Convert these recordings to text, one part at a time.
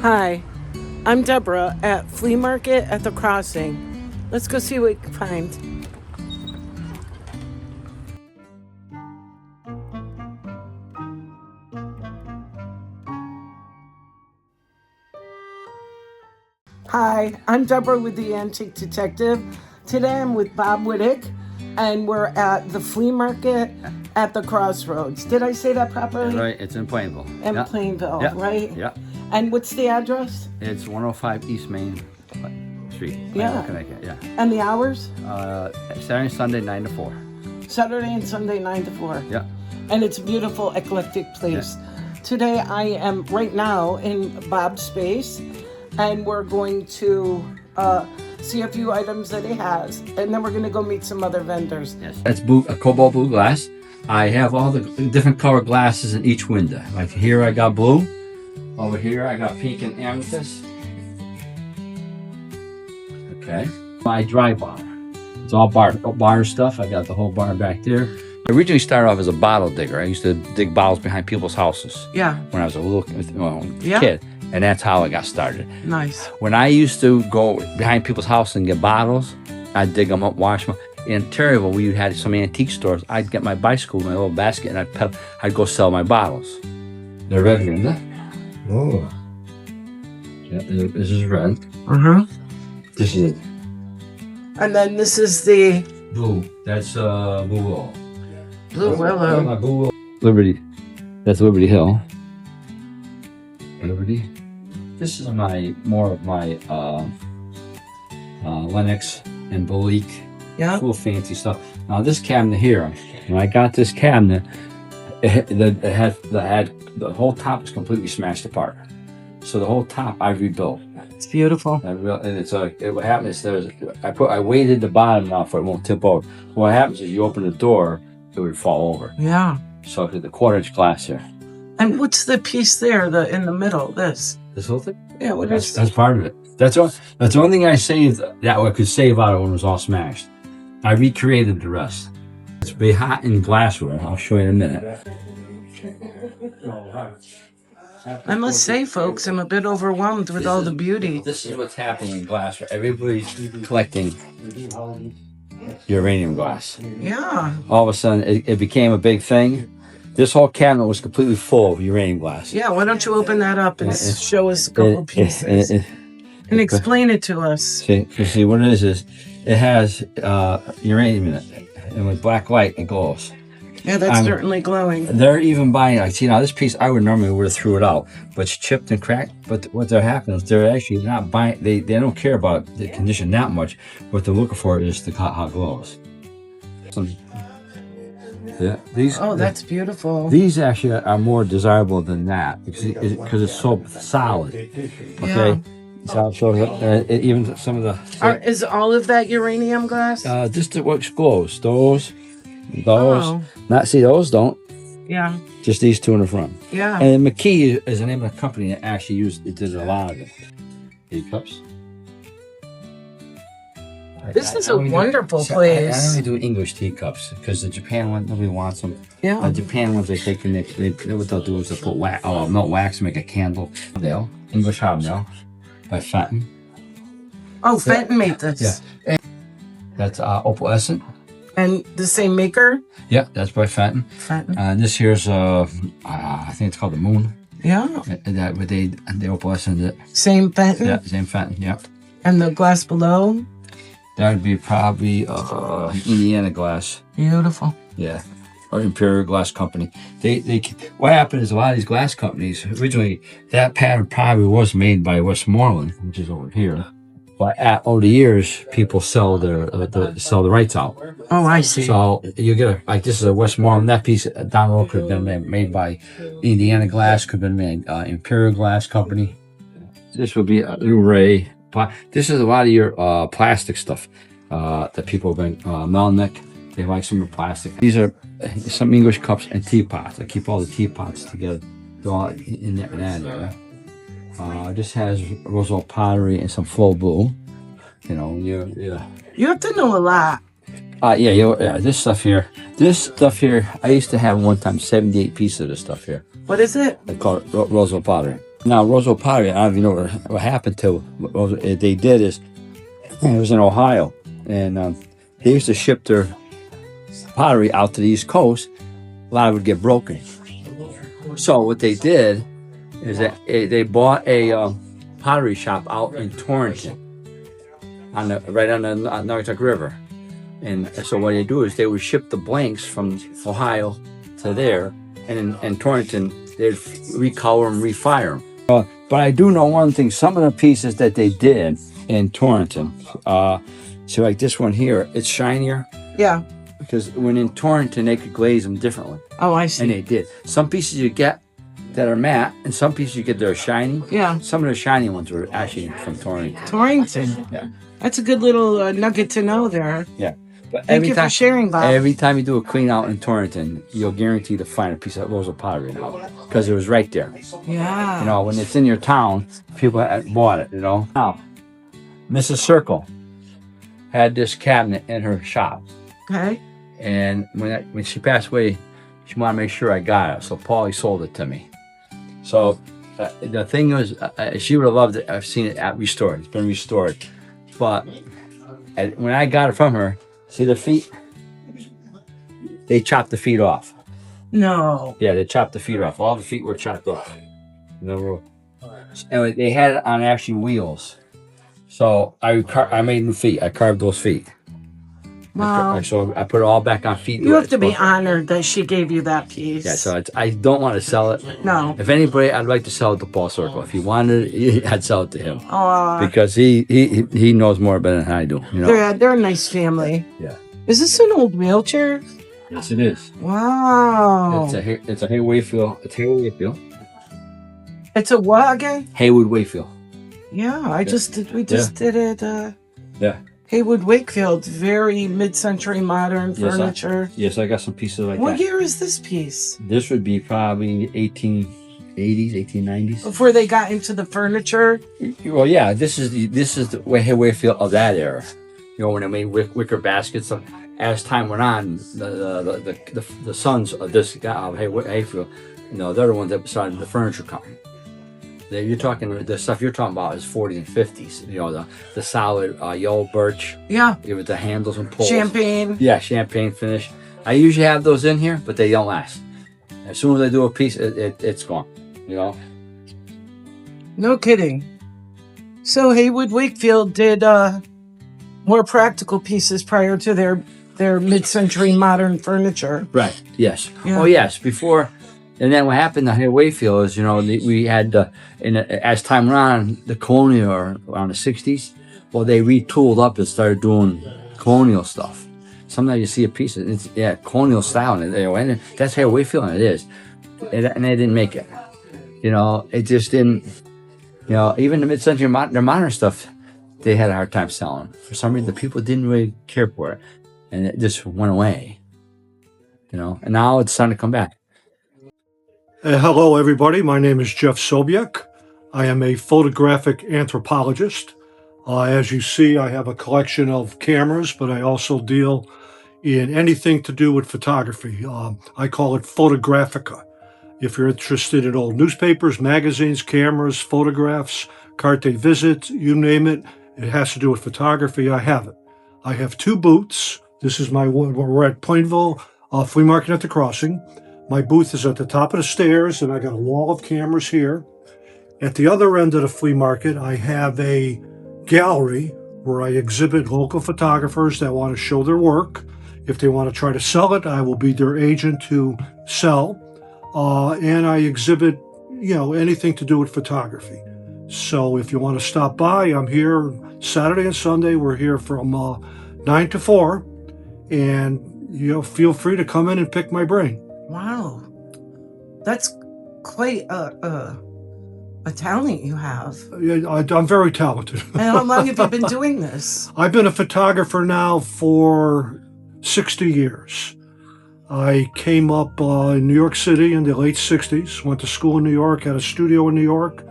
Hi, I'm Deborah at Flea Market at the Crossing. Let's go see what we can find. Hi, I'm Deborah with the Antique Detective. Today I'm with Bob Whittick, and we're at the Flea Market at the Crossroads. Did I say that properly? Right, it's in Plainville. In Plainville, right? Yeah. And what's the address? It's 105 East Main Street, Yeah. Connecticut, yeah. And the hours? Saturday and Sunday, 9 to 4. Saturday and Sunday, 9 to 4. Yeah. And it's a beautiful, eclectic place. Yeah. Today I am right now in Bob's space, and we're going to see a few items that he has, and then we're going to go meet some other vendors. Yes. That's a cobalt blue glass. I have all the different color glasses in each window. Like here I got blue. Over here I got pink and amethyst. Okay. My dry bar. It's all bar stuff. I got the whole bar back there. I originally started off as a bottle digger. I used to dig bottles behind people's houses. Yeah. When I was a little kid. And that's how I got started. Nice. When I used to go behind people's house and get bottles, I'd dig them up, wash them. In Terryville, we had some antique stores. I'd get my bicycle, my little basket, and I'd go sell my bottles. They're red, isn't it? Oh. Yeah, this is red. This is it. And then this is the Blue. That's Blue Willow. Blue Willow. My Blue Willow. Liberty. That's Liberty Hill. Liberty. This is more of my Lennox and Bolique. Yeah. Cool fancy stuff. Now this cabinet here, when I got this cabinet, the whole top is completely smashed apart. So the whole top I rebuilt. It's beautiful. And it's what happens is I weighted the bottom now so it won't tip over. What happens is you open the door, it would fall over. Yeah. So the 1/4-inch glass here. And what's the piece there, in the middle? This whole thing? Yeah. What is? That's part of it. That's the only thing I saved that I could save out of when it was all smashed. I recreated the rest. It's behind in glassware. I'll show you in a minute. I must say, folks, I'm a bit overwhelmed with all the beauty. This is what's happening in glassware. Everybody's collecting uranium glass. Yeah. All of a sudden, it became a big thing. This whole cabinet was completely full of uranium glass. Yeah, why don't you open that up and show us a couple pieces and explain it to us. See what it is it has uranium in it, and with black light it glows. Yeah, that's certainly glowing. They're even buying, this piece I would have threw it out, but it's chipped and cracked. But what they're happening is they're actually not buying, they don't care about the condition that much. What they're looking for is how it glows. Yeah, that's beautiful. These actually are more desirable than that because it's so solid. Okay. Yeah. So even some of the is all of that uranium glass? just what glows. Those. Oh. Those don't. Yeah. Just these two in the front. Yeah. And McKee is the name of the company that actually did a lot of it. Teacups. This is a wonderful place. I only do English teacups because the Japan one, nobody wants them. Yeah. The Japan ones, they take and what they'll do is they'll put melt wax and make a candle. English hobnail by Fenton. Oh, Fenton made this. Yeah. That's opalescent. And the same maker? Yeah, that's by Fenton. This here's I think it's called the Moon. Yeah. They opalescent it. Same Fenton? Yeah, same Fenton, yeah. And the glass below? That would be probably Indiana glass. Beautiful. Yeah, or Imperial Glass Company. What happened is a lot of these glass companies originally that pattern probably was made by Westmoreland, which is over here. But over the years, people sell the rights out. Oh, I see. So you get this is a Westmoreland. That piece down the road could have been made by Indiana Glass. Could have been made Imperial Glass Company. This would be a Ray. This is a lot of your plastic stuff that people have been Melnick. They like some of the plastic. These are some English cups and teapots. I keep all the teapots together. They're all in that area. This has Roseville pottery and some flow blue. You have to know a lot. This stuff here. I used to have one time 78 pieces of this stuff here. What is it? I call it Roseville pottery. Now, Roseville Pottery, I don't even know what happened to what they did is, it was in Ohio, and they used to ship their pottery out to the East Coast. A lot of it would get broken. So what they did is that they bought a pottery shop out in Torrington, right on the Naugatuck River. And so what they do is they would ship the blanks from Ohio to there, and in Torrington, they'd recolor them, refire them. But I do know one thing, some of the pieces that they did in Torrington, so like this one here, it's shinier. Yeah. Because when in Torrington, they could glaze them differently. Oh, I see. And they did. Some pieces you get that are matte, and some pieces you get that are shiny. Yeah. Some of the shiny ones were actually from Torrington. Torrington. Yeah. That's a good little nugget to know there. Yeah. But Thank you for sharing, Bob. Every time you do a clean out in Torrington, you'll guarantee to find a piece of Roseville pottery now, because it was right there. Yeah. You know, when it's in your town, people had bought it, you know. Now, Mrs. Circle had this cabinet in her shop. Okay. And when she passed away, she wanted to make sure I got it. So Paulie sold it to me. So the thing was, she would have loved it. I've seen it restored. It's been restored. But when I got it from her, see the feet? They chopped the feet off. No. Yeah, they chopped the feet off. All the feet were chopped off. And they had it on actually wheels. So I made new feet. I carved those feet. Wow. So I put it all back on feet. You have to be honored that she gave you that piece. Yeah, so I don't want to sell it. No. If anybody, I'd like to sell it to Paul Circle. If he wanted it, I'd sell it to him. Because he knows more about it than I do. You know? They're a nice family. Yeah. Is this an old wheelchair? Yes, it is. Wow. It's a Haywood Wayfield. It's Haywood Wayfield. It's a what again? Haywood Wayfield. Yeah, we just did it. Yeah. Haywood Wakefield, very mid-century modern furniture. Yes, I got some pieces like that. What year is this piece? This would be probably 1880s, 1890s. Before they got into the furniture? Well, yeah, this is the Wayfield of that era. You know, when they made wicker baskets. As time went on, the sons of this guy, Hayfield, you know, they're the ones that started the furniture company. You're talking, the stuff you're talking about is 40s and 50s. You know, the solid yellow birch. Yeah. With the handles and pulls. Champagne. Yeah, champagne finish. I usually have those in here, but they don't last. As soon as I do a piece, it's gone. You know. No kidding. So Haywood Wakefield did more practical pieces prior to their mid-century modern furniture. Right. Yes. Yeah. Oh, yes. Before. And then what happened to Wayfield is, you know, we had, as time went on, the colonial around the 60s, well, they retooled up and started doing colonial stuff. Sometimes you see a piece of it's colonial style, and that's Wayfield, and it is. And they didn't make it. You know, it just didn't, you know, even the mid-century, their modern stuff, they had a hard time selling. For some reason, the people didn't really care for it, and it just went away. You know, and now it's starting to come back. Hello, everybody. My name is Jeff Sobiek. I am a photographic anthropologist. As you see, I have a collection of cameras, but I also deal in anything to do with photography. I call it photographica. If you're interested in old newspapers, magazines, cameras, photographs, carte visite, you name it, it has to do with photography, I have it. I have two booths. This is we're at Plainville Flea Market at the Crossing. My booth is at the top of the stairs, and I got a wall of cameras here. At the other end of the flea market, I have a gallery where I exhibit local photographers that want to show their work. If they want to try to sell it, I will be their agent to sell. And I exhibit, you know, anything to do with photography. So if you want to stop by, I'm here Saturday and Sunday. We're here from 9 to 4. And, you know, feel free to come in and pick my brain. Wow, that's quite a talent you have. I'm very talented. And how long have you been doing this? I've been a photographer now for 60 years. I came up in New York City in the late 60s, went to school in New York, had a studio in New York.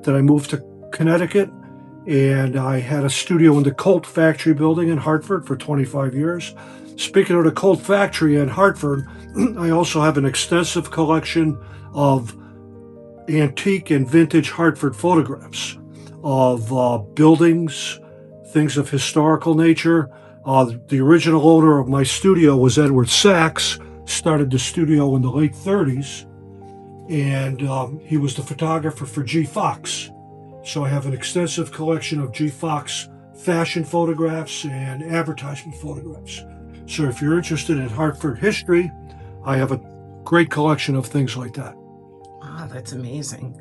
Then I moved to Connecticut, and I had a studio in the Colt Factory building in Hartford for 25 years. Speaking of the Colt Factory in Hartford, I also have an extensive collection of antique and vintage Hartford photographs of buildings, things of historical nature. The original owner of my studio was Edward Sachs, started the studio in the late 30s, and he was the photographer for G. Fox. So I have an extensive collection of G. Fox fashion photographs and advertisement photographs. So if you're interested in Hartford history, I have a great collection of things like that. Wow, that's amazing.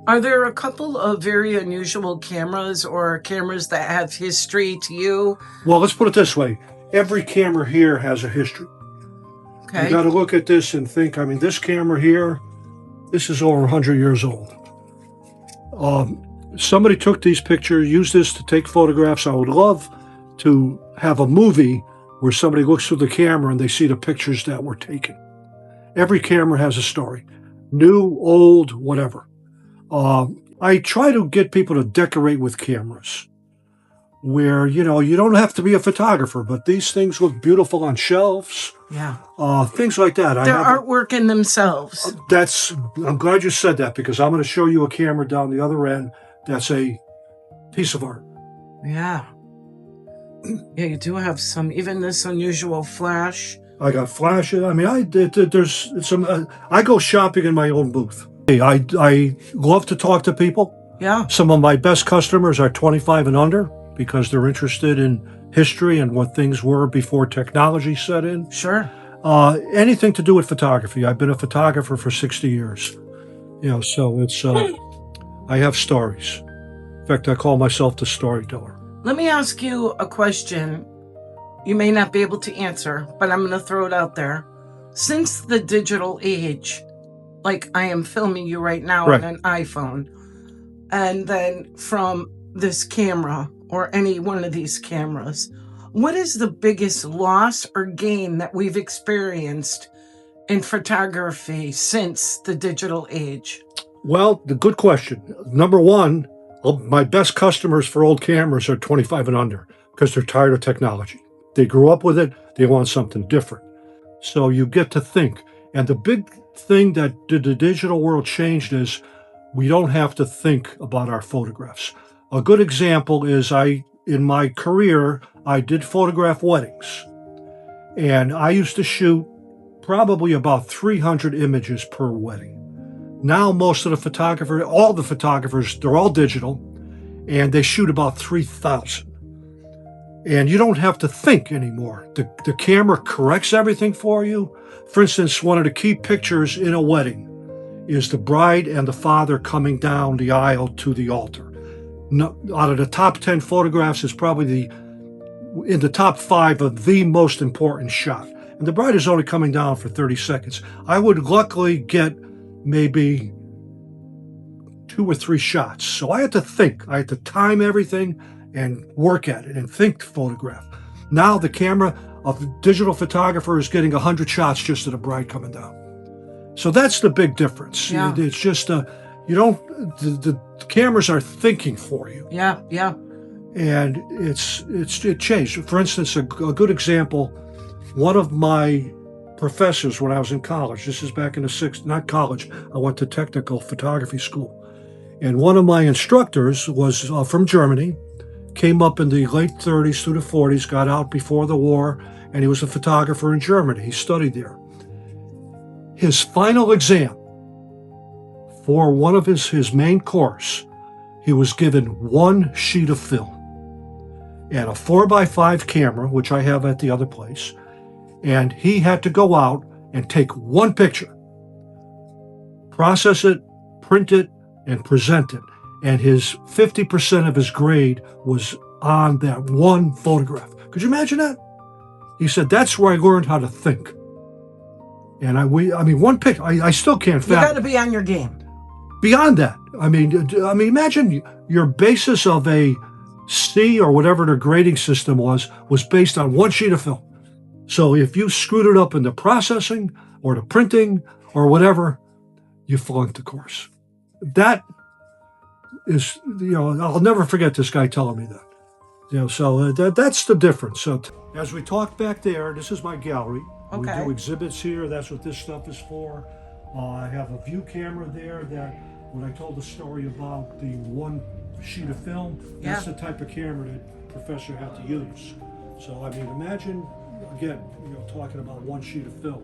Are there a couple of very unusual cameras or cameras that have history to you? Well, let's put it this way. Every camera here has a history. Okay. You got to look at this and think, I mean, this camera here, this is over 100 years old. Somebody took these pictures, used this to take photographs. I would love to have a movie where somebody looks through the camera and they see the pictures that were taken. Every camera has a story. New, old, whatever. I try to get people to decorate with cameras where, you don't have to be a photographer, but these things look beautiful on shelves. Yeah. Things like that. They're artwork in themselves. I'm glad you said that, because I'm going to show you a camera down the other end that's a piece of art. Yeah. Yeah, you do have some, even this unusual flash. I got flashes. I mean, there's some. I go shopping in my own booth. I love to talk to people. Yeah. Some of my best customers are 25 and under because they're interested in history and what things were before technology set in. Sure. Anything to do with photography. I've been a photographer for 60 years. So it's. I have stories. In fact, I call myself the storyteller. Let me ask you a question. You may not be able to answer, but I'm going to throw it out there. Since the digital age, like I am filming you right now Right. on an iPhone, and then from this camera or any one of these cameras, what is the biggest loss or gain that we've experienced in photography since the digital age? Well, the good question. Number one, my best customers for old cameras are 25 and under because they're tired of technology. They grew up with it. They want something different. So you get to think. And the big thing that the digital world changed is we don't have to think about our photographs. A good example is in my career, I did photograph weddings. And I used to shoot probably about 300 images per wedding. Now most of the photographers, all the photographers, they're all digital, and they shoot about 3,000. And you don't have to think anymore. The camera corrects everything for you. For instance, one of the key pictures in a wedding is the bride and the father coming down the aisle to the altar. No, out of the top 10 photographs, is probably in the top 5 of the most important shot. And the bride is only coming down for 30 seconds. I would luckily get maybe 2 or 3 shots. So I had to think. I had to time everything and work at it and think photograph. Now the camera of the digital photographer is getting 100 shots just of the bride coming down. So that's the big difference. Yeah. It's just the cameras are thinking for you. Yeah, yeah. And it changed. For instance, a good example, one of my professors when I was in college, this is back in the 60s, not college, I went to technical photography school. And one of my instructors was from Germany, came up in the late 30s through the 40s, got out before the war, and he was a photographer in Germany. He studied there. His final exam for one of his main course, he was given 1 sheet of film and a 4x5 camera, which I have at the other place, and he had to go out and take 1 picture, process it, print it, and present it. And his 50% of his grade was on that 1 photograph. Could you imagine that? He said, that's where I learned how to think. And I mean, 1 picture, I still can't fathom. You got to be on your game. Beyond that, I mean, imagine your basis of a C or whatever the grading system was based on 1 sheet of film. So if you screwed it up in the processing or the printing or whatever, you flunked the course. That is, I'll never forget this guy telling me that. So that's the difference. So as we talk back there, this is my gallery. Okay. We do exhibits here. That's what this stuff is for. I have a view camera there that when I told the story about the one sheet of film, that's Yeah. the type of camera that Professor had to use. So I mean, imagine, again, talking about one sheet of film.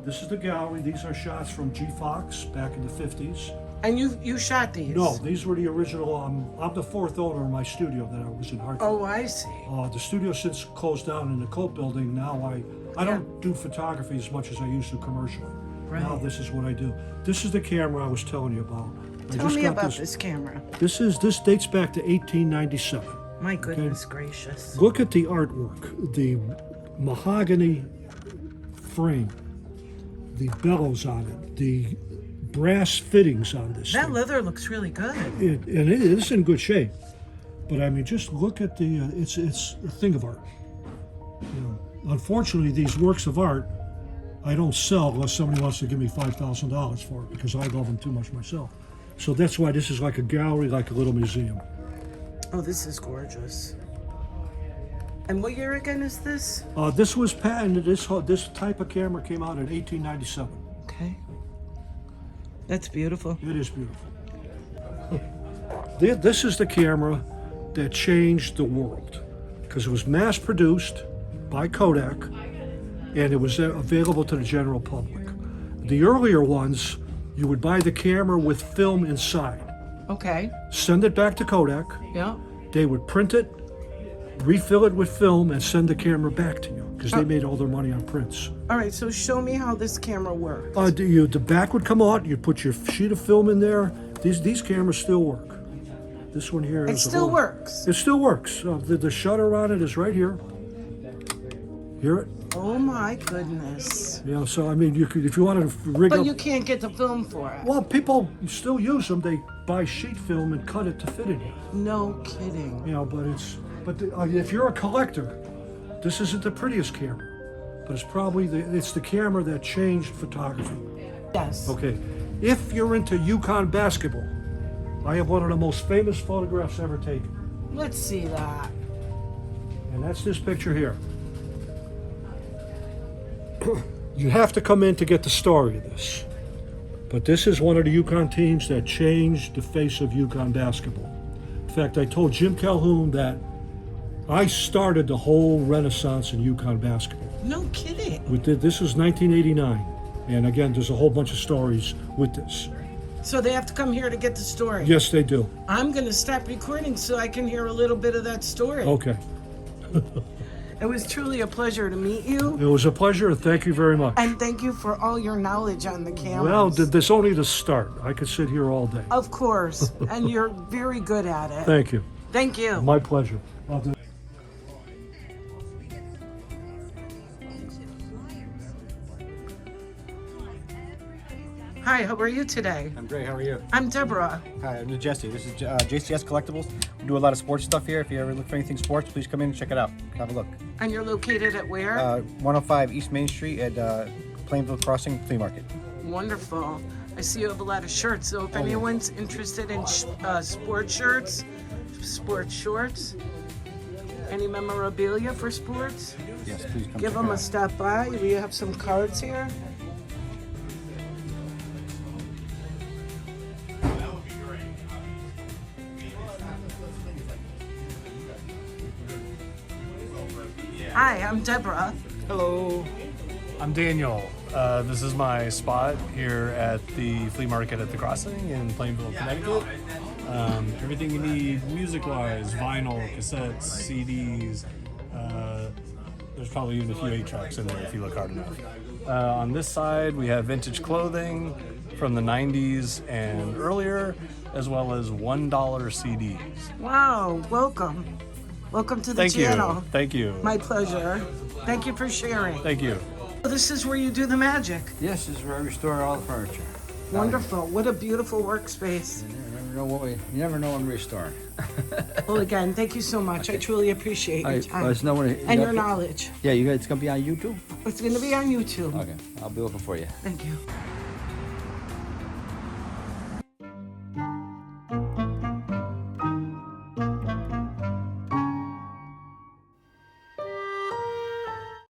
This is the gallery. These are shots from G. Fox back in the 50s. And you shot these? No, these were the original. I'm the fourth owner of my studio that I was in Hartford. Oh, I see. The studio since closed down in the Colt building. Now I don't do photography as much as I used to commercially. Right. Now this is what I do. This is the camera I was telling you about. Tell me about this camera. This dates back to 1897. My goodness gracious. Look at the artwork, the mahogany frame, the bellows on it, the brass fittings on this That thing. leather looks really good. And it is in good shape. But I mean, just look at the, it's a thing of art. Unfortunately, these works of art, I don't sell unless somebody wants to give me $5,000 for it, because I love them too much myself. So that's why this is like a gallery, like a little museum. Oh, this is gorgeous. And what year again is this? This was patented, this type of camera came out in 1897. Okay. That's beautiful. It is beautiful. This is the camera that changed the world, because it was mass produced by Kodak and it was available to the general public. The earlier ones, you would buy the camera with film inside, Okay. send it back to Kodak, Yeah. they would print it, refill it with film, and send the camera back to you, because they made all their money on prints. All right, so show me how this camera works. The back would come out, you'd put your sheet of film in there. These cameras still work. This one here It is a still little- works. It still works. The shutter on it is right here. Hear it? Oh my goodness. So I mean, you could, if you wanted to rig But up. you can't get the film for it. Well, people still use them. They buy sheet film and cut it to fit in here. No kidding. If you're a collector, this isn't the prettiest camera, but it's probably it's the camera that changed photography. Yes. Okay, if you're into UCONN basketball, I have one of the most famous photographs ever taken, Let's see that. and that's this picture here. You have to come in to get the story of this, but this is one of the UConn teams that changed the face of UConn basketball. In fact, I told Jim Calhoun that I started the whole renaissance in UConn basketball. No kidding. This was 1989, and again, there's a whole bunch of stories with this. So they have to come here to get the story. Yes, they do. I'm going to stop recording so I can hear a little bit of that story. Okay. It was truly a pleasure to meet you. It was a pleasure, and thank you very much. And thank you for all your knowledge on the cameras. Well, this is only the start. I could sit here all day. Of course. And you're very good at it. Thank you. Thank you. My pleasure. Hi, how are you today? I'm great. How are you? I'm Deborah. Hi, I'm Jesse. This is JCS Collectibles. We do a lot of sports stuff here. If you ever look for anything sports, please come in and check it out. Have a look. And you're located at where? 105 East Main Street at Plainville Crossing Flea Market. Wonderful. I see you have a lot of shirts. So if anyone's interested in sports shirts, sports shorts, any memorabilia for sports, Yes, please come give check them it a out. stop by. We have some cards here. Hi, I'm Deborah. Hello, I'm Daniel. This is my spot here at the flea market at the Crossing in Plainville, Connecticut. Everything you need music-wise, vinyl, cassettes, CDs. There's probably even a few 8-tracks in there if you look hard enough. On this side, we have vintage clothing from the 90s and earlier, as well as $1 CDs. Wow, welcome. Welcome to the Thank channel. you. Thank you. My pleasure. Thank you for sharing. Thank you. This is where you do the magic. Yes, this is where I restore all the furniture. Wonderful. What a beautiful workspace. You never know when we restore. Well, again, thank you so much. I truly appreciate your time and your knowledge. Yeah, it's gonna be on YouTube. It's going to be on YouTube. Okay, I'll be looking for you. Thank you.